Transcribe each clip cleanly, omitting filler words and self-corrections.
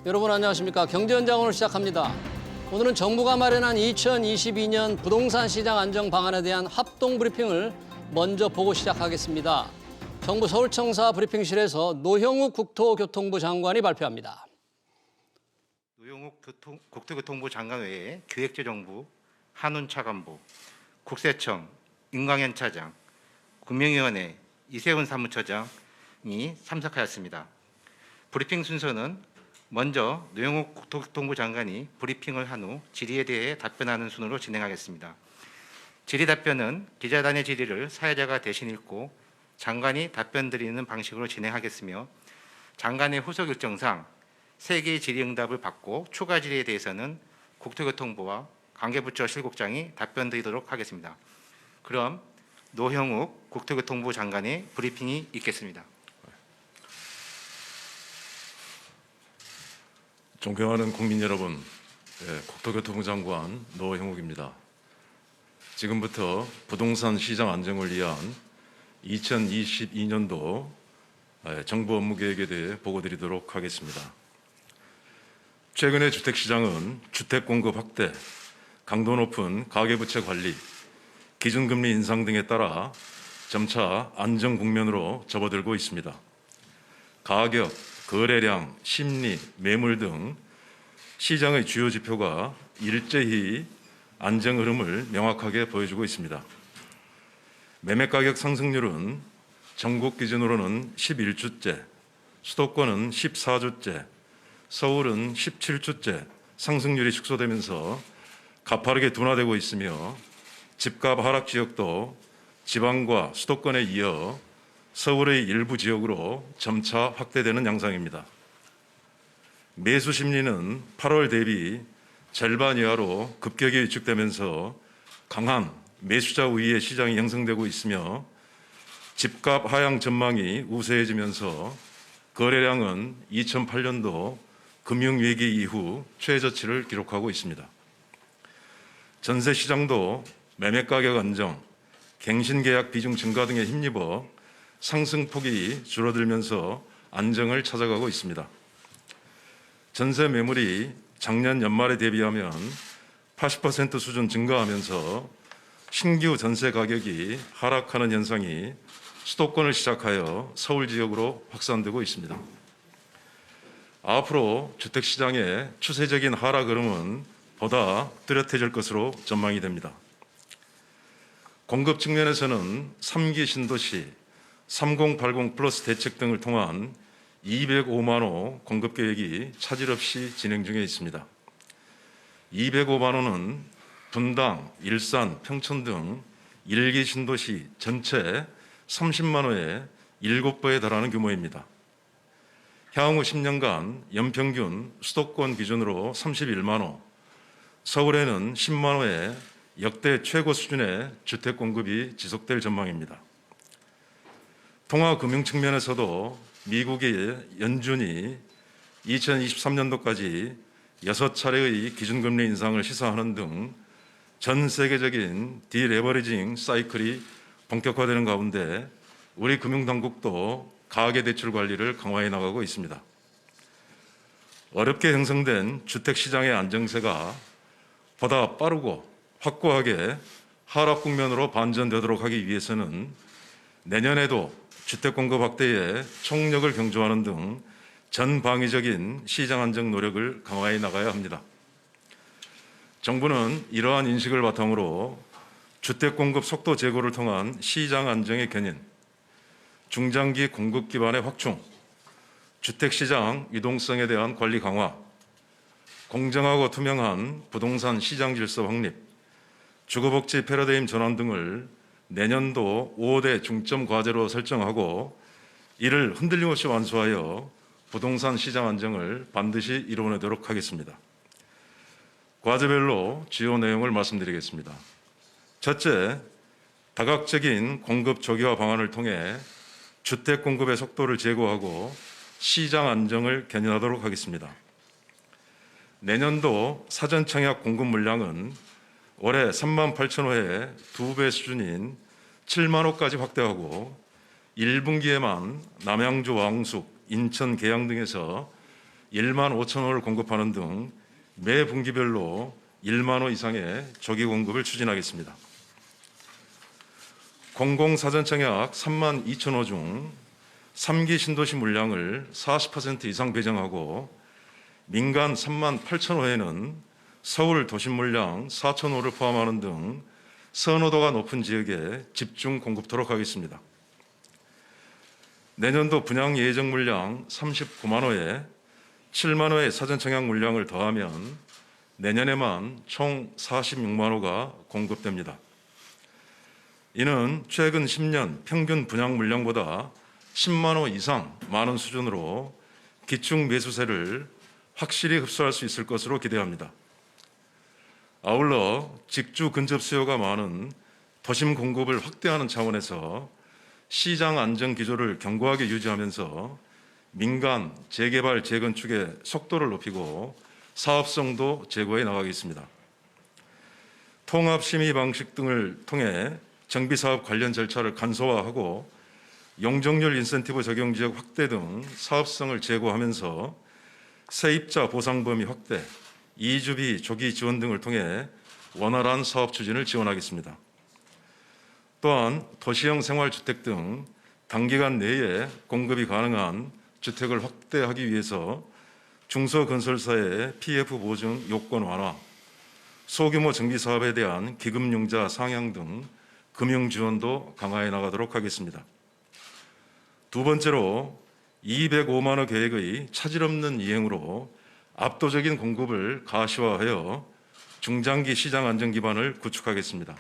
여러분 안녕하십니까? 경제현장으로 시작합니다. 오늘은 정부가 마련한 2022년 부동산 시장 안정 방안에 대한 합동 브리핑을 먼저 보고 시작하겠습니다. 정부 서울청사 브리핑실에서 노형욱 국토교통부 장관이 발표합니다. 노형욱 국토교통부 장관 외에 기획재정부, 한운차관부, 국세청, 임광현 차장, 금융위원회, 이세훈 사무처장이 참석하였습니다. 브리핑 순서는 먼저 노형욱 국토교통부 장관이 브리핑을 한 후 질의에 대해 답변하는 순으로 진행하겠습니다. 질의 답변은 기자단의 질의를 사회자가 대신 읽고 장관이 답변 드리는 방식으로 진행하겠으며 장관의 후속 일정상 3개의 질의응답을 받고 추가 질의에 대해서는 국토교통부와 관계부처 실국장이 답변 드리도록 하겠습니다. 그럼 노형욱 국토교통부 장관의 브리핑이 있겠습니다. 존경하는 국민 여러분, 국토교통부 장관 노형욱입니다. 지금부터 부동산 시장 안정을 위한 2022년도 정부 업무 계획에 대해 보고드리도록 하겠습니다. 최근의 주택시장은 주택 공급 확대, 강도 높은 가계부채 관리, 기준금리 인상 등에 따라 점차 안정 국면으로 접어들고 있습니다. 가격, 거래량, 심리, 매물 등 시장의 주요 지표가 일제히 안정 흐름을 명확하게 보여주고 있습니다. 매매가격 상승률은 전국 기준으로는 11주째, 수도권은 14주째, 서울은 17주째 상승률이 축소되면서 가파르게 둔화되고 있으며 집값 하락 지역도 지방과 수도권에 이어 서울의 일부 지역으로 점차 확대되는 양상입니다. 매수 심리는 8월 대비 절반 이하로 급격히 위축되면서 강한 매수자 우위의 시장이 형성되고 있으며 집값 하향 전망이 우세해지면서 거래량은 2008년도 금융위기 이후 최저치를 기록하고 있습니다. 전세 시장도 매매가격 안정, 갱신계약 비중 증가 등에 힘입어 상승폭이 줄어들면서 안정을 찾아가고 있습니다. 전세 매물이 작년 연말에 대비하면 80% 수준 증가하면서 신규 전세 가격이 하락하는 현상이 수도권을 시작하여 서울 지역으로 확산되고 있습니다. 앞으로 주택시장의 추세적인 하락 흐름은 보다 뚜렷해질 것으로 전망이 됩니다. 공급 측면에서는 3기 신도시, 3080 플러스 대책 등을 통한 205만 호 공급 계획이 차질 없이 진행 중에 있습니다. 205만 호는 분당, 일산, 평촌 등 1기 신도시 전체 30만 호의 7배에 달하는 규모입니다. 향후 10년간 연평균 수도권 기준으로 31만 호, 서울에는 10만 호의 역대 최고 수준의 주택 공급이 지속될 전망입니다. 통화금융 측면에서도 미국의 연준이 2023년도까지 6차례의 기준금리 인상을 시사하는 등 전 세계적인 디레버리징 사이클이 본격화되는 가운데 우리 금융당국도 가계대출 관리를 강화해 나가고 있습니다. 어렵게 형성된 주택시장의 안정세가 보다 빠르고 확고하게 하락 국면으로 반전되도록 하기 위해서는 내년에도 주택공급 확대에 총력을 경주하는 등 전방위적인 시장 안정 노력을 강화해 나가야 합니다. 정부는 이러한 인식을 바탕으로 주택공급 속도 제고를 통한 시장 안정의 견인, 중장기 공급 기반의 확충, 주택시장 유동성에 대한 관리 강화, 공정하고 투명한 부동산 시장 질서 확립, 주거복지 패러다임 전환 등을 내년도 5대 중점 과제로 설정하고 이를 흔들림 없이 완수하여 부동산 시장 안정을 반드시 이루어내도록 하겠습니다. 과제별로 주요 내용을 말씀드리겠습니다. 첫째, 다각적인 공급 조기화 방안을 통해 주택 공급의 속도를 제고하고 시장 안정을 견인하도록 하겠습니다. 내년도 사전 청약 공급 물량은 올해 3만 8천 호의 2배 수준인 7만 호까지 확대하고 1분기에만 남양주 왕숙, 인천 계양 등에서 1만 5천 호를 공급하는 등 매 분기별로 1만 호 이상의 조기 공급을 추진하겠습니다. 공공사전청약 3만 2천 호 중 3기 신도시 물량을 40% 이상 배정하고 민간 3만 8천 호에는 서울 도심 물량 4천 호를 포함하는 등 선호도가 높은 지역에 집중 공급토록 하겠습니다. 내년도 분양 예정 물량 39만 호에 7만 호의 사전청약 물량을 더하면 내년에만 총 46만 호가 공급됩니다. 이는 최근 10년 평균 분양 물량보다 10만 호 이상 많은 수준으로 기축 매수세를 확실히 흡수할 수 있을 것으로 기대합니다. 아울러 직주 근접 수요가 많은 도심 공급을 확대하는 차원에서 시장 안정 기조를 견고하게 유지하면서 민간 재개발 재건축의 속도를 높이고 사업성도 제고해 나가겠습니다. 통합심의 방식 등을 통해 정비사업 관련 절차를 간소화하고 용적률 인센티브 적용 지역 확대 등 사업성을 제고하면서 세입자 보상 범위 확대, 이주비 조기 지원 등을 통해 원활한 사업 추진을 지원하겠습니다. 또한 도시형 생활주택 등 단기간 내에 공급이 가능한 주택을 확대하기 위해서 중소건설사의 PF 보증 요건 완화, 소규모 정비사업에 대한 기금융자 상향 등 금융 지원도 강화해 나가도록 하겠습니다. 두 번째로 205만 호 계획의 차질 없는 이행으로 압도적인 공급을 가시화하여 중장기 시장 안정 기반을 구축하겠습니다.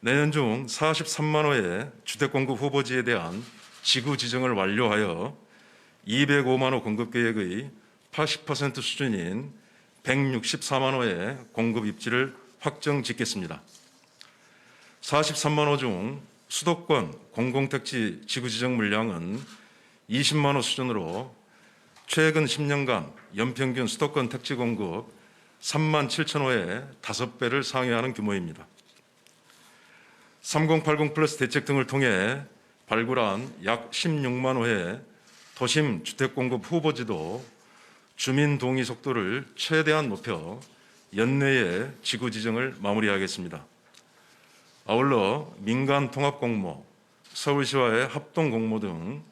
내년 중 43만 호의 주택 공급 후보지에 대한 지구 지정을 완료하여 205만 호 공급 계획의 80% 수준인 164만 호의 공급 입지를 확정 짓겠습니다. 43만 호 중 수도권 공공택지 지구 지정 물량은 20만 호 수준으로 최근 10년간 연평균 수도권 택지 공급 3만 7천 호의 5배를 상회하는 규모입니다. 3080 플러스 대책 등을 통해 발굴한 약 16만 호의 도심 주택 공급 후보지도 주민 동의 속도를 최대한 높여 연내에 지구 지정을 마무리하겠습니다. 아울러 민간 통합 공모, 서울시와의 합동 공모 등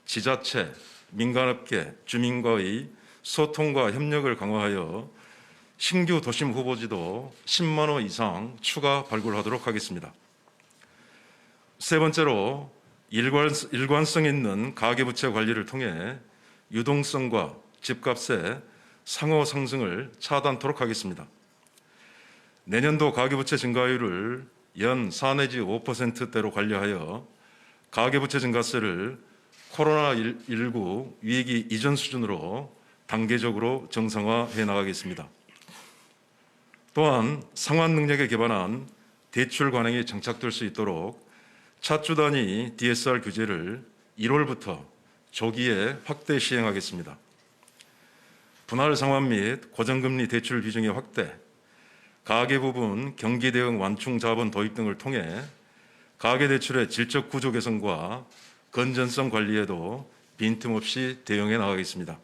지자체, 민간업계, 주민과의 소통과 협력을 강화하여 신규 도심 후보지도 10만 호 이상 추가 발굴하도록 하겠습니다. 세 번째로 일관성 있는 가계부채 관리를 통해 유동성과 집값의 상호 상승을 차단토록 하겠습니다. 내년도 가계부채 증가율을 연 4 내지 5%대로 관리하여 가계부채 증가세를 코로나19 위기 이전 수준으로 단계적으로 정상화해 나가겠습니다. 또한 상환 능력에 기반한 대출 관행이 정착될 수 있도록 차주 단위 DSR 규제를 1월부터 조기에 확대 시행하겠습니다. 분할 상환 및 고정금리 대출 비중의 확대, 가계부분 경기 대응 완충 자본 도입 등을 통해 가계대출의 질적 구조 개선과 건전성 관리에도 빈틈없이 대응해 나가겠습니다.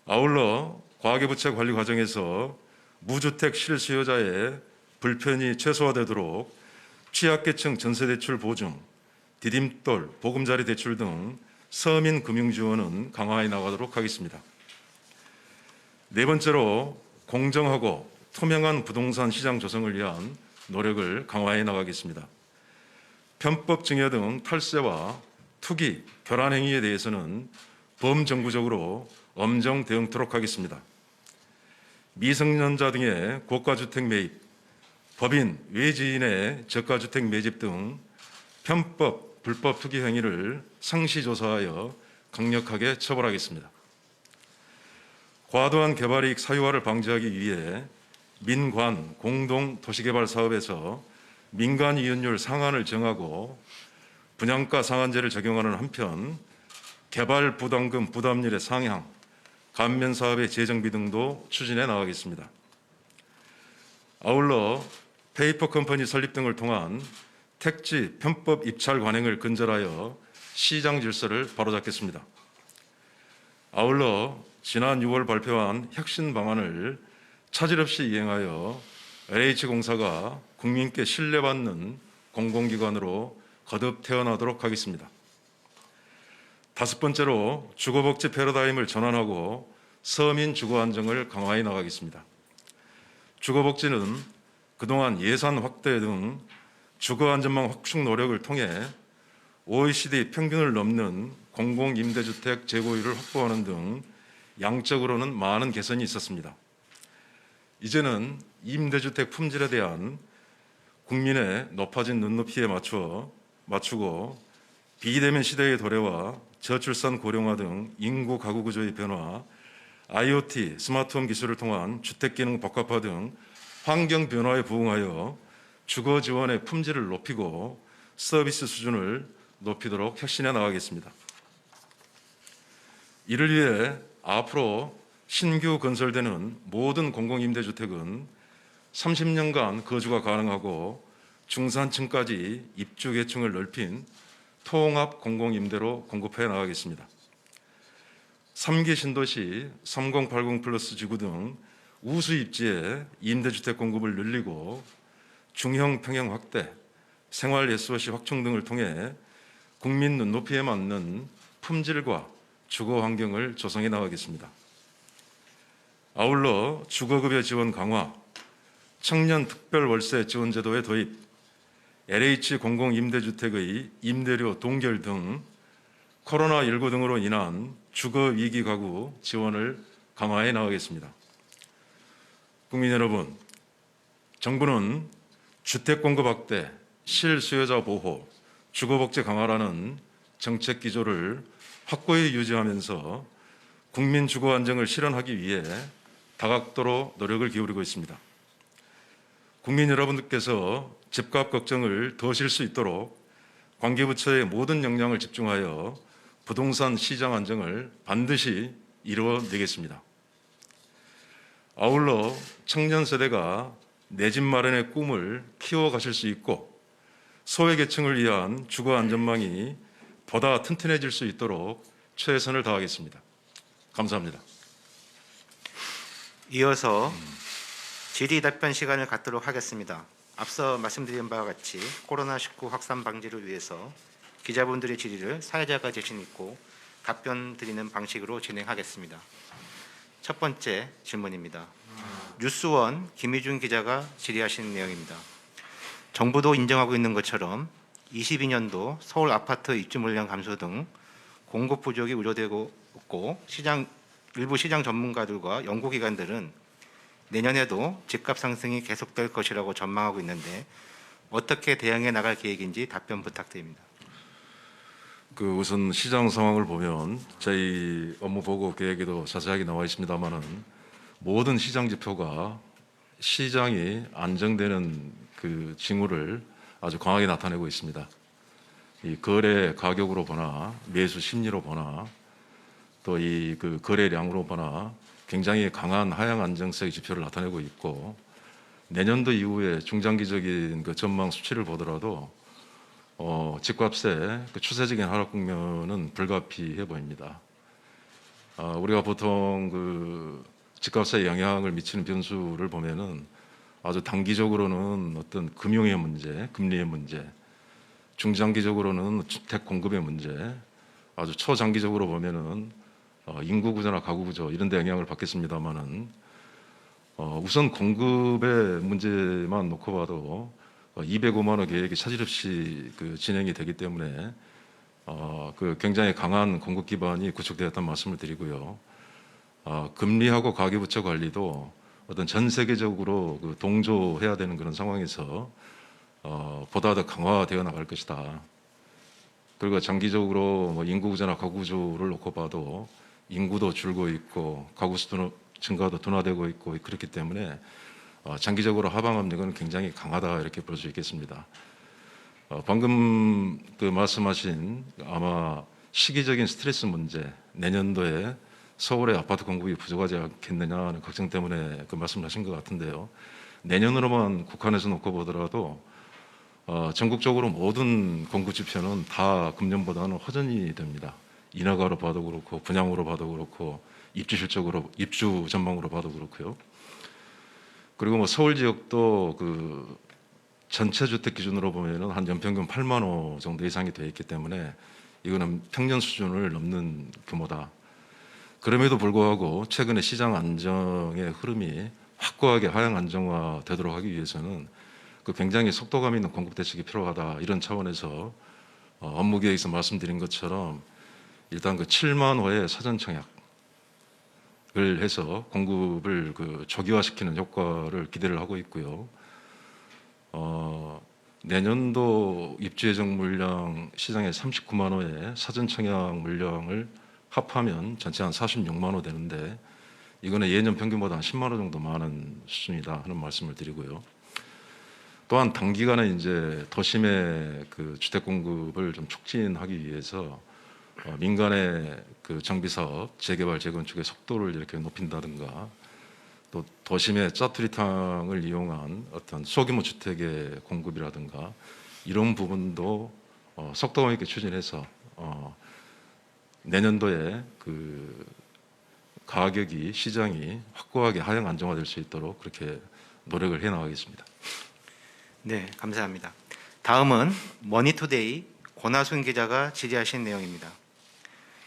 아울러 가계부채 관리 과정에서 무주택 실수요자의 불편이 최소화되도록 취약계층 전세대출 보증, 디딤돌, 보금자리 대출 등 서민 금융 지원은 강화해 나가도록 하겠습니다. 네 번째로 공정하고 투명한 부동산 시장 조성을 위한 노력을 강화해 나가겠습니다. 편법 증여 등 탈세와 투기, 결란 행위에 대해서는 범정부적으로 엄정 대응토록 하겠습니다. 미성년자 등의 고가주택 매입, 법인, 외지인의 저가주택 매집 등 편법, 불법 투기 행위를 상시 조사하여 강력하게 처벌하겠습니다. 과도한 개발이익 사유화를 방지하기 위해 민관 공동 도시개발 사업에서 민간 이윤율 상한을 정하고 분양가 상한제를 적용하는 한편 개발 부담금 부담률의 상향, 감면 사업의 재정비 등도 추진해 나가겠습니다. 아울러 페이퍼 컴퍼니 설립 등을 통한 택지 편법 입찰 관행을 근절하여 시장 질서를 바로잡겠습니다. 아울러 지난 6월 발표한 혁신 방안을 차질 없이 이행하여 LH공사가 국민께 신뢰받는 공공기관으로 거듭 태어나도록 하겠습니다. 다섯 번째로 주거복지 패러다임을 전환하고 서민 주거 안정을 강화해 나가겠습니다. 주거복지는 그동안 예산 확대 등 주거 안전망 확충 노력을 통해 OECD 평균을 넘는 공공임대주택 재고율을 확보하는 등 양적으로는 많은 개선이 있었습니다. 이제는 임대주택 품질에 대한 국민의 높아진 눈높이에 맞추고 비대면 시대의 도래와 저출산 고령화 등 인구 가구 구조의 변화, IoT, 스마트홈 기술을 통한 주택 기능 복합화 등 환경 변화에 부응하여 주거 지원의 품질을 높이고 서비스 수준을 높이도록 혁신해 나가겠습니다. 이를 위해 앞으로 신규 건설되는 모든 공공임대주택은 30년간 거주가 가능하고 중산층까지 입주 계층을 넓힌 통합 공공임대로 공급해 나가겠습니다. 3기 신도시 3080 플러스 지구 등 우수 입지에 임대주택 공급을 늘리고 중형 평형 확대, 생활 SOC 확충 등을 통해 국민 눈높이에 맞는 품질과 주거 환경을 조성해 나가겠습니다. 아울러 주거급여 지원 강화, 청년 특별 월세 지원 제도의 도입, LH 공공임대주택의 임대료 동결 등 코로나19 등으로 인한 주거위기 가구 지원을 강화해 나가겠습니다. 국민 여러분, 정부는 주택 공급 확대, 실수요자 보호, 주거복지 강화라는 정책 기조를 확고히 유지하면서 국민 주거 안정을 실현하기 위해 다각도로 노력을 기울이고 있습니다. 국민 여러분들께서 집값 걱정을 더실 수 있도록 관계부처의 모든 역량을 집중하여 부동산 시장 안정을 반드시 이루어내겠습니다. 아울러 청년 세대가 내 집 마련의 꿈을 키워가실 수 있고 소외계층을 위한 주거 안전망이 보다 튼튼해질 수 있도록 최선을 다하겠습니다. 감사합니다. 이어서 질의 답변 시간을 갖도록 하겠습니다. 앞서 말씀드린 바와 같이 코로나19 확산 방지를 위해서 기자분들의 질의를 사회자가 대신 읽고 답변 드리는 방식으로 진행하겠습니다. 첫 번째 질문입니다. 뉴스원 김희준 기자가 질의하신 내용입니다. 정부도 인정하고 있는 것처럼 22년도 서울 아파트 입주 물량 감소 등 공급 부족이 우려되고 있고 일부 시장 전문가들과 연구기관들은 내년에도 집값 상승이 계속될 것이라고 전망하고 있는데 어떻게 대응해 나갈 계획인지 답변 부탁드립니다. 우선 시장 상황을 보면 저희 업무 보고 계획에도 자세하게 나와 있습니다만은 모든 시장 지표가 시장이 안정되는 징후를 아주 강하게 나타내고 있습니다. 이 거래 가격으로 보나 매수 심리로 보나 또 이 거래량으로 보나 굉장히 강한 하향 안정성의 지표를 나타내고 있고 내년도 이후에 중장기적인 전망 수치를 보더라도 집값의 추세적인 하락 국면은 불가피해 보입니다. 우리가 보통 집값에 영향을 미치는 변수를 보면은 아주 단기적으로는 어떤 금융의 문제, 금리의 문제, 중장기적으로는 주택 공급의 문제, 아주 초장기적으로 보면은 인구 구조나 가구 구조 이런 데 영향을 받겠습니다만은 우선 공급의 문제만 놓고 봐도 205만 호 계획이 차질 없이 진행이 되기 때문에 굉장히 강한 공급 기반이 구축되었다는 말씀을 드리고요. 금리하고 가계부채 관리도 어떤 전 세계적으로 동조해야 되는 그런 상황에서 보다 더 강화되어 나갈 것이다. 그리고 장기적으로 인구 구조나 가구 구조를 놓고 봐도 인구도 줄고 있고 가구 수 증가도 둔화되고 있고 그렇기 때문에 장기적으로 하방 압력은 굉장히 강하다 이렇게 볼 수 있겠습니다. 방금 말씀하신 아마 시기적인 스트레스 문제, 내년도에 서울의 아파트 공급이 부족하지 않겠느냐는 걱정 때문에 말씀을 하신 것 같은데요. 내년으로만 국한해서 놓고 보더라도 전국적으로 모든 공급 지표는 다 금년보다는 호전이 됩니다. 인허가로 봐도 그렇고 분양으로 봐도 그렇고 입주 전망으로 봐도 그렇고요. 그리고 뭐 서울 지역도 그 전체 주택 기준으로 보면은 한 연평균 8만 호 정도 이상이 되어 있기 때문에 이거는 평년 수준을 넘는 규모다. 그럼에도 불구하고 최근에 시장 안정의 흐름이 확고하게 하향 안정화되도록 하기 위해서는 그 굉장히 속도감 있는 공급 대책이 필요하다. 이런 차원에서 업무 계획에서 말씀드린 것처럼 일단 그 7만 호의 사전 청약을 해서 공급을 그 조기화시키는 효과를 기대를 하고 있고요. 내년도 입주 예정 물량 시장의 39만 호의 사전 청약 물량을 합하면 전체 한 46만 호 되는데 이거는 예년 평균보다 한 10만 호 정도 많은 수준이다 하는 말씀을 드리고요. 또한 단기간에 이제 도심의 그 주택 공급을 좀 촉진하기 위해서 민간의 그 정비 사업, 재개발, 재건축의 속도를 이렇게 높인다든가 또 도심의 짜투리탕을 이용한 어떤 소규모 주택의 공급이라든가 이런 부분도 속도감 있게 추진해서 내년도에 그 가격이 시장이 확고하게 하향 안정화될 수 있도록 그렇게 노력을 해 나가겠습니다. 네, 감사합니다. 다음은 머니투데이 권하순 기자가 질의하신 내용입니다.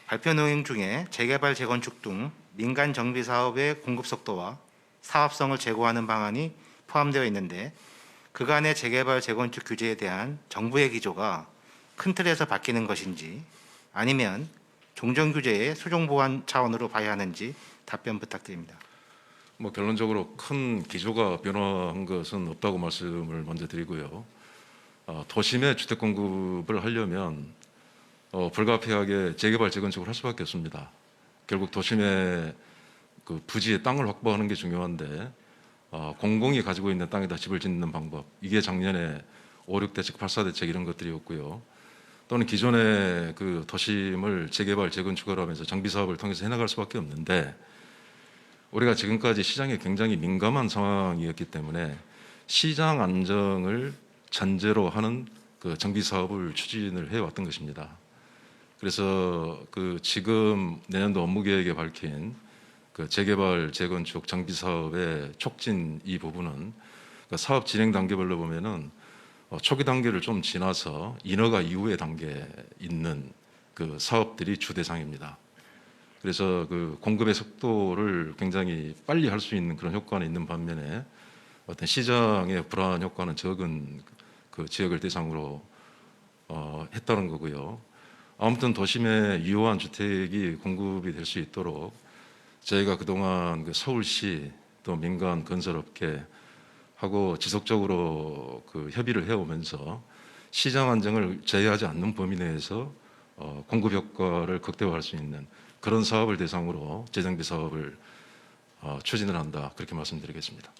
발표 내용 중에 재개발, 재건축 등 민간 정비 사업의 공급 속도와 사업성을 제고하는 방안이 포함되어 있는데 그간의 재개발, 재건축 규제에 대한 정부의 기조가 큰 틀에서 바뀌는 것인지 아니면 종전 규제의 수정 보완 차원으로 봐야 하는지 답변 부탁드립니다. 뭐 결론적으로 큰 기조가 변화한 것은 없다고 말씀을 먼저 드리고요. 도심의 주택 공급을 하려면 불가피하게 재개발, 재건축을 할 수밖에 없습니다. 결국 도심의 그 부지의 땅을 확보하는 게 중요한데 공공이 가지고 있는 땅에다 집을 짓는 방법 이게 작년에 5.6대책, 8.4대책 이런 것들이었고요. 또는 기존의 그 도심을 재개발, 재건축을 하면서 정비 사업을 통해서 해나갈 수밖에 없는데 우리가 지금까지 시장에 굉장히 민감한 상황이었기 때문에 시장 안정을 전제로 하는 그 정비 사업을 추진을 해왔던 것입니다. 그래서 그 지금 내년도 업무 계획에 밝힌 그 재개발, 재건축, 정비 사업의 촉진 이 부분은 그 사업 진행 단계별로 보면은 초기 단계를 좀 지나서 인허가 이후의 단계에 있는 그 사업들이 주 대상입니다. 그래서 그 공급의 속도를 굉장히 빨리 할 수 있는 그런 효과는 있는 반면에 어떤 시장의 불안 효과는 적은 그 지역을 대상으로 했다는 거고요. 아무튼 도심에 유효한 주택이 공급이 될 수 있도록 저희가 그동안 그 서울시 또 민간 건설업계 하고 지속적으로 그 협의를 해오면서 시장 안정을 제외하지 않는 범위 내에서 공급 효과를 극대화할 수 있는 그런 사업을 대상으로 재정비 사업을 추진을 한다 그렇게 말씀드리겠습니다.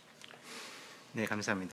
네, 감사합니다.